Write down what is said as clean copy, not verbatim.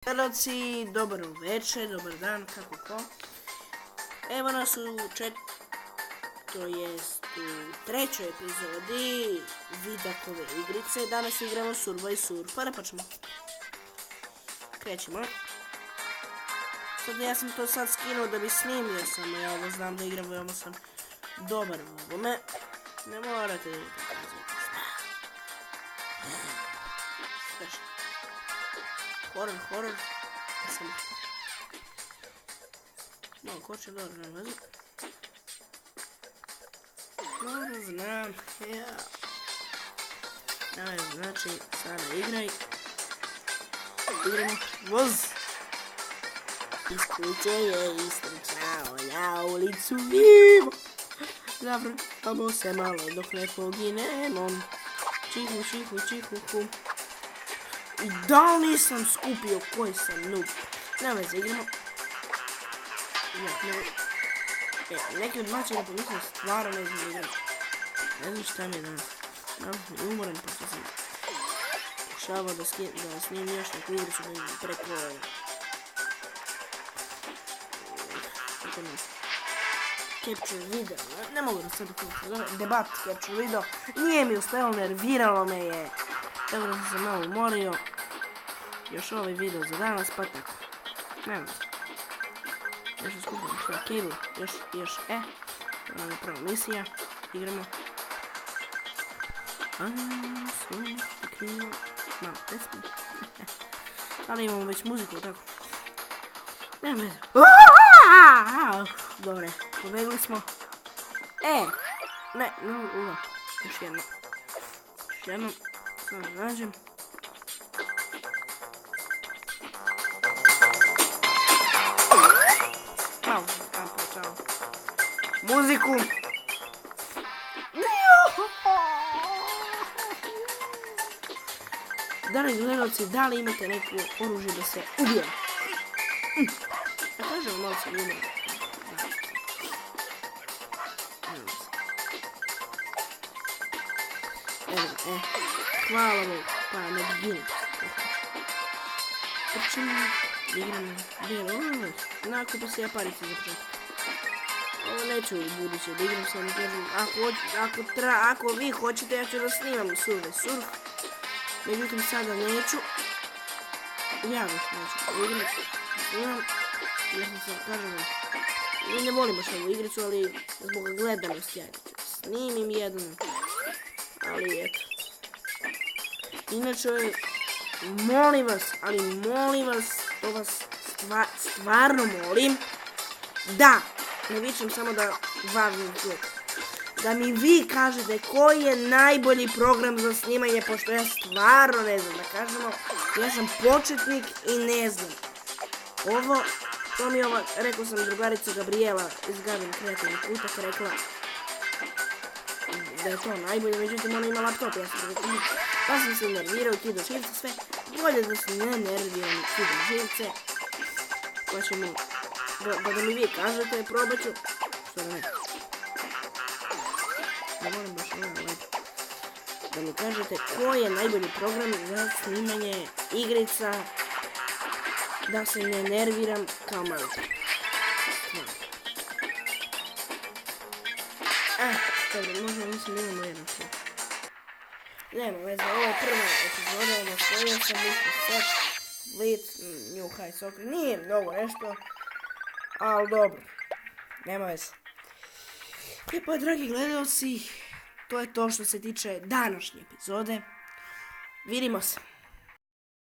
Gledalci, dobar večer, dobar dan, kako ko. Evo nas u trećoj epizodi Vidakove igrice. Danas igramo Survival Surfera, pa ćemo... Krećemo. Ja sam to sad skinuo da bi snimio samo, ja ovo znam da igram, veoma sam dobar u ovome. Ne morate da vidite. Horor. Malo koče, dobro, ne vezi. Dobro, znam, ja. Daj, znači, sada igraj. Igramo voz. Iz kuće je istrčao na ulicu vivo. Zavrtamo se malo dok ne poginemo. Čihu. I da li nisam skupio koji sam noob? Nema veze, igramo. Neki od načina pomislim stvarno ne znam igram. Ne znam šta mi je danas. Umoran, pošto sam pokušavao da snimim još neku igricu preko... Capture video. Ne mogu da sad kako debat capture video. Nije mi uspjelo, nerviralo me je. Tako da sam se malo umorio. Još ovaj video za danas, pa tako. Nema se. Još skupim što cable. Još Ovo je prva misija. Igramo. Malo pesmi. Ali imamo već muziku, tako. Nema veze. Dobre, pobegli smo. Ne, još jedno. Samo nađem. Čao. Muziku. Dragi gledalci, da li imate neko oružje da se ubije? Ja kažem, malo sam umro. Hvala Bogu, pa ne ginu. Trčimo, igramo bijelo, nakupi se japarice za početak. Ovo neću u buduće da igram, samo kažem, ako vi hoćete, ja ću da snimam surf. Međutim, sada neću. Ja već neću igram, snimam. Ja sam se, kažem vam, mi ne volimo baš ovu igricu, ali zbog gledanosti ja snimim jednu. Ali eto. Inače, molim vas, to vas stvarno molim, da, ne vičem samo da važim čujete, da mi vi kažete koji je najbolji program za snimanje, pošto ja stvarno ne znam, da kažemo, ja sam početnik i ne znam. To mi je ova, rekao sam drugarica Gabriela iz Gabin kreativnih putak, rekla da je to najbolje, međutim ona ima laptop, pa sam se nervirao, kidao živce, sve, bolje da se ne nerviram, kidam živce, pa će mi, da mi vi kažete, probat ću, što da ne, moram baš da mi kažete koji je najbolji program za snimanje igrica, da se ne nerviram kao malo. Dobro, možda mislim da imamo jedan film. Nema veze, ovo je prva epizoda na kojoj sam set Blitz, New High Soccer, nije mnogo nešto, ali dobro, nema veze. I pa, dragi gledalci, to je to što se tiče današnje epizode. Vidimo se.